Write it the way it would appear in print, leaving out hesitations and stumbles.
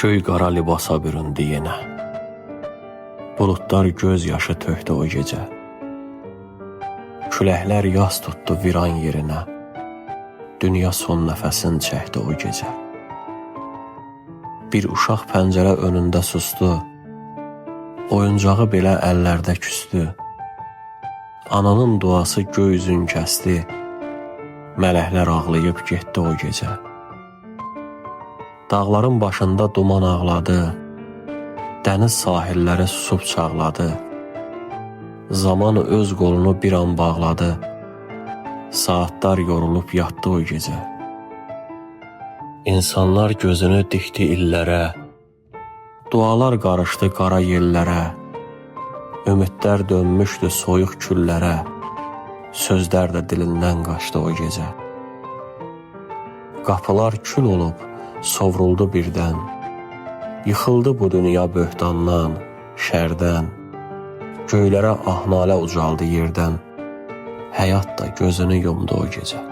Göy qara libasa büründü yenə. Buludlar göz yaşı tökdü o gecə. Küləklər yas tutdu viran yerinə. Dünya son nəfəsini çəkdi o gecə. Bir uşaq pəncərə önündə sustu. Oyuncağı belə əllərdə küstü. Ananın duası göy üzün kəsdi. Mələklər ağlayıb getdi o gecə. Dağların başında duman ağladı. Dəniz sahilləri susub çağladı. Zaman öz qolunu bir an bağladı. Saatlar yorulub yatdı o gecə. İnsanlar gözünü dikdi illərə. Dualar qarışdı qara yellərə. Ümidlər dönmüşdü soyuq küllərə. Sözlər də dilindən qaçdı o gecə. Qapılar kül olub, sovruldu birdən. Yıxıldı bu dünya böhtandan, şərdən. Göylərə ah-nalə ucaldı yerdən. Həyat da gözünü yumdu o gecə.